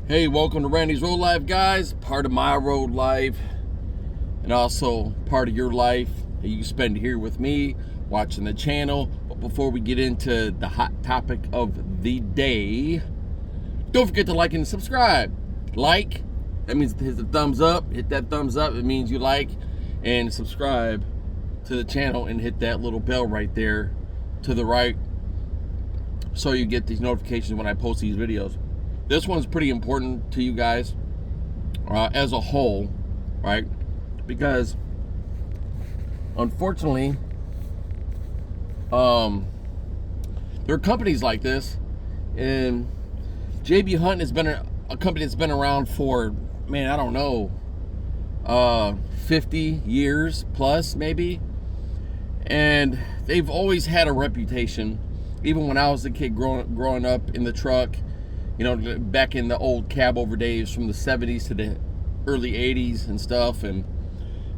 Hey, welcome to Randy's Road Life, guys. Part of my road life, and also part of your life that you spend here with me, watching the channel. But before we get into the hot topic of the day, don't forget to like and subscribe. Like, that means hit the thumbs up. Hit that thumbs up. It means you like, and subscribe to the channel and hit that little bell right there to the right, so you get these notifications when I post these videos. This one's pretty important to you guys as a whole, right? Because unfortunately, there are companies like this, and JB Hunt has been a company that's been around for, man, I don't know, 50 years plus maybe, and they've always had a reputation. Even when I was a kid growing up in the truck, you know, back in the old cab over days from the 70s to the early 80s and stuff. And,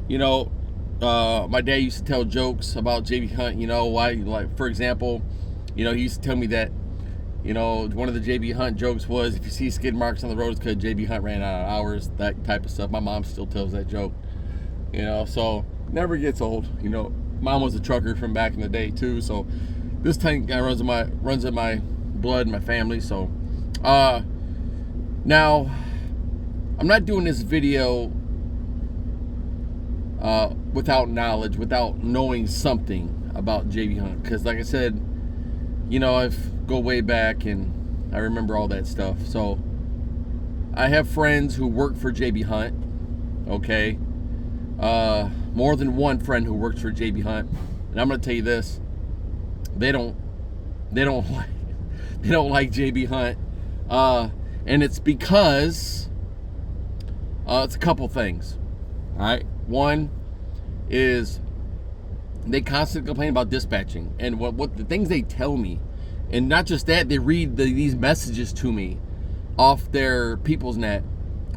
you know, my dad used to tell jokes about JB Hunt, you know, why, like, for example, you know, he used to tell me that, you know, one of the JB Hunt jokes was, if you see skid marks on the road, it's because JB Hunt ran out of hours, that type of stuff. My mom still tells that joke, you know, so never gets old. You know, mom was a trucker from back in the day too, so this tank guy runs in my blood, my family. So now I'm not doing this video without knowledge, without knowing something about JB Hunt, because like I said, you know, I've go way back and I remember all that stuff. So I have friends who work for JB Hunt, okay, more than one friend who works for JB Hunt, and I'm gonna tell you this: they don't like JB Hunt. And it's because it's a couple things. All right, one is they constantly complain about dispatching, and what the things they tell me, and not just that, they read these messages to me off their People's Net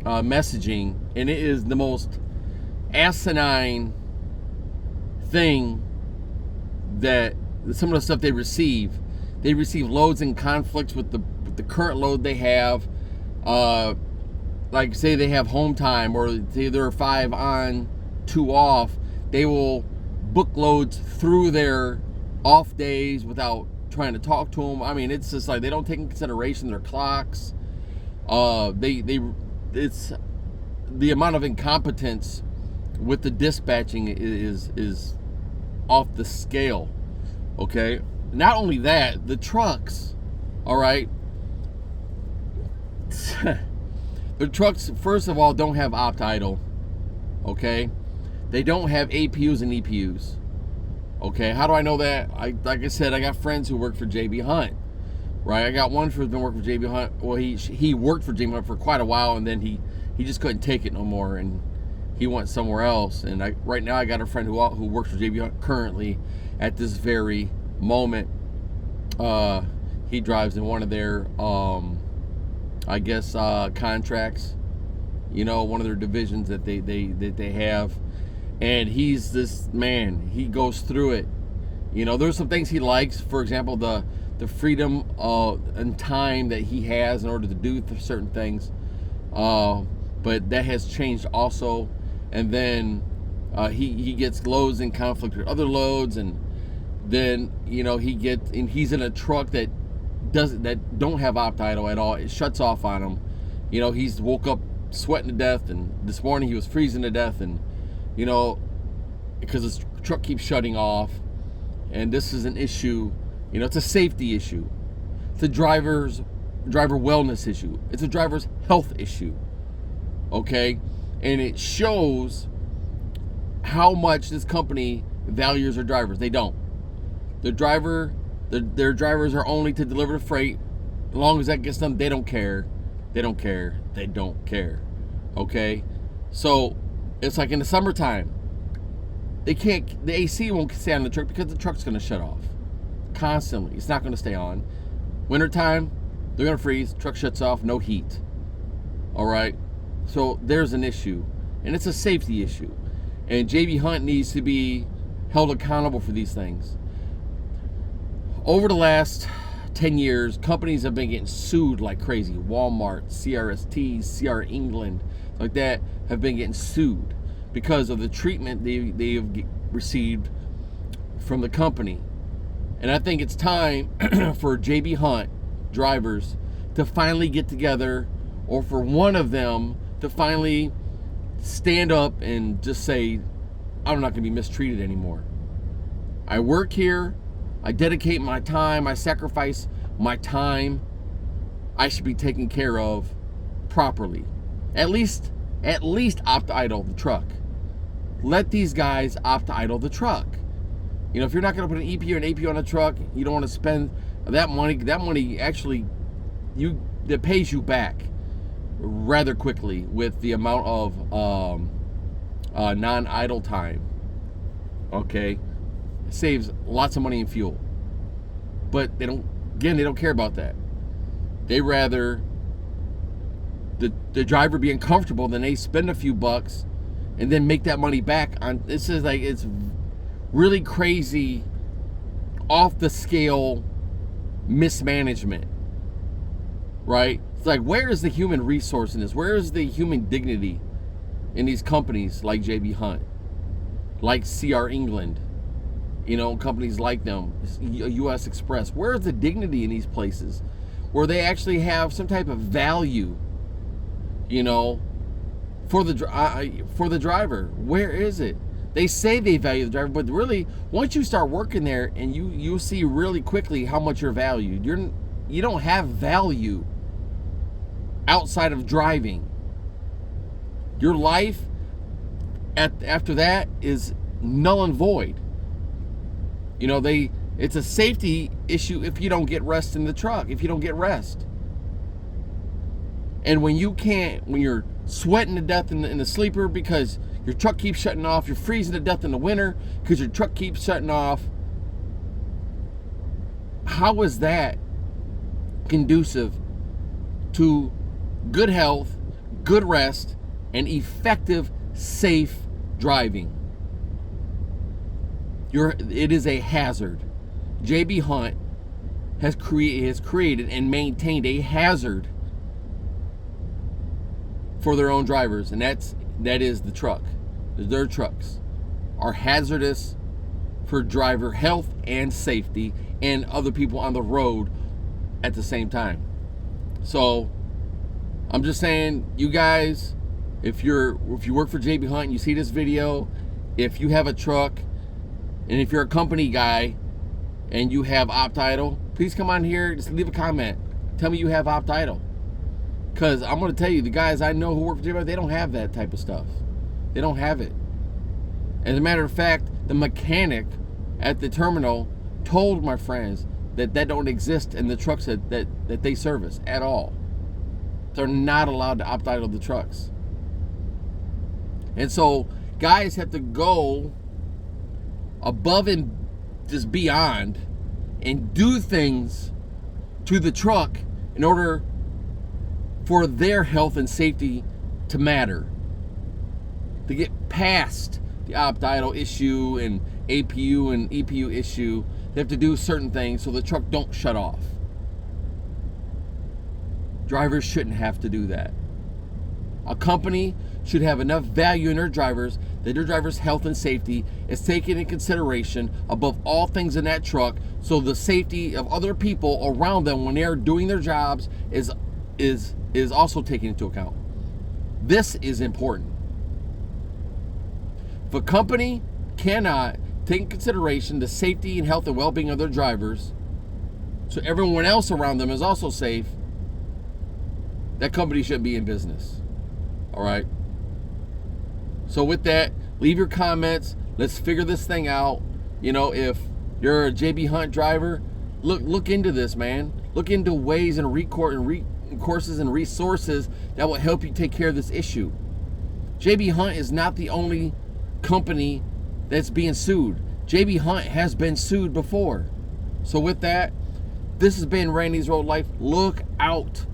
messaging, and it is the most asinine thing. That some of the stuff they receive loads in conflicts with the current load they have. Like, say they have home time, or say they're 5 on, 2 off, they will book loads through their off days without trying to talk to them. I mean, it's just like they don't take in consideration their clocks. It's the amount of incompetence with the dispatching is off the scale. Okay, not only that, the trucks, all right, the trucks, first of all, don't have opt idle. Okay, they don't have APUs and EPUs. Okay, how do I know that? Like I said, I got friends who work for JB Hunt, right? I got one who's been working for JB Hunt. Well, he worked for JB Hunt for quite a while, and then he just couldn't take it no more, and he went somewhere else. And right now I got a friend who works for JB Hunt currently at this very moment. He drives in one of their I guess contracts, you know, one of their divisions that they have, and he's this man, he goes through it. You know, there's some things he likes, for example, the freedom and time that he has in order to do certain things, but that has changed also. And then he gets loads in conflict with other loads, and then, you know, he's in a truck that don't have opt idle at all. It shuts off on him. You know, he's woke up sweating to death, and this morning he was freezing to death, and, you know, because his truck keeps shutting off. And this is an issue, you know, it's a safety issue. It's a driver wellness issue. It's a driver's health issue. Okay? And it shows how much this company values their drivers. They don't. Their drivers are only to deliver the freight. As long as that gets done, they don't care. They don't care. They don't care. Okay? So it's like in the summertime, the AC won't stay on the truck because the truck's going to shut off constantly. It's not going to stay on. Wintertime, they're going to freeze. Truck shuts off. No heat. All right? So there's an issue, and it's a safety issue. And JB Hunt needs to be held accountable for these things. Over the last 10 years, companies have been getting sued like crazy. Walmart, CRST, CR England, like that, have been getting sued because of the treatment they have received from the company. And I think it's time for JB Hunt drivers to finally get together, or for one of them to finally stand up and just say, I'm not going to be mistreated anymore. I work here. I dedicate my time. I sacrifice my time. I should be taken care of properly. At least opt idle the truck. Let these guys opt idle the truck. You know, if you're not going to put an EPU and APU on a truck, you don't want to spend that money. That money actually, that pays you back rather quickly with the amount of non-idle time. Okay, it saves lots of money in fuel, but they don't care about that. They rather the driver be uncomfortable than they spend a few bucks and then make that money back on. This is like, it's really crazy, off the scale mismanagement, right? It's like, where is the human resource in this? Where is the human dignity in these companies like JB Hunt, like CR England, you know, companies like them, US Express? Where is the dignity in these places where they actually have some type of value, you know, for the driver? Where is it? They say they value the driver, but really, once you start working there, and you see really quickly how much you're valued. You don't have value outside of driving. Your life after that is null and void. You know, it's a safety issue if you don't get rest in the truck, if you don't get rest. And when you're sweating to death in the sleeper because your truck keeps shutting off, you're freezing to death in the winter because your truck keeps shutting off, how is that conducive to good health, good rest, and effective, safe driving? It is a hazard. JB Hunt has created and maintained a hazard for their own drivers, and that is the truck. Their trucks are hazardous for driver health and safety and other people on the road at the same time. So I'm just saying, you guys, if you work for JB Hunt and you see this video, if you have a truck, and if you're a company guy and you have opt idle, please come on here, just leave a comment. Tell me you have opt idle. Because I'm going to tell you, the guys I know who work for JB Hunt, they don't have that type of stuff. They don't have it. As a matter of fact, the mechanic at the terminal told my friends that don't exist in the trucks that they service at all. They're not allowed to opt idle the trucks. And so guys have to go above and just beyond and do things to the truck in order for their health and safety to matter. To get past the opt idle issue and APU and EPU issue, they have to do certain things so the truck don't shut off. Drivers shouldn't have to do that. A company should have enough value in their drivers that their drivers' health and safety is taken into consideration above all things in that truck, so the safety of other people around them when they are doing their jobs is also taken into account. This is important. If a company cannot take into consideration the safety and health and well-being of their drivers, so everyone else around them is also safe, that company shouldn't be in business. All right? So with that, leave your comments. Let's figure this thing out. You know, if you're a JB Hunt driver, look into this, man. Look into ways and courses and resources that will help you take care of this issue. JB Hunt is not the only company that's being sued. JB Hunt has been sued before. So with that, this has been Randy's Road Life. Look out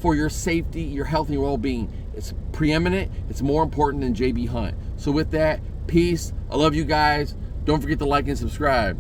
for your safety, your health, and your well-being. It's preeminent. It's more important than JB Hunt. So with that, peace. I love you guys. Don't forget to like and subscribe.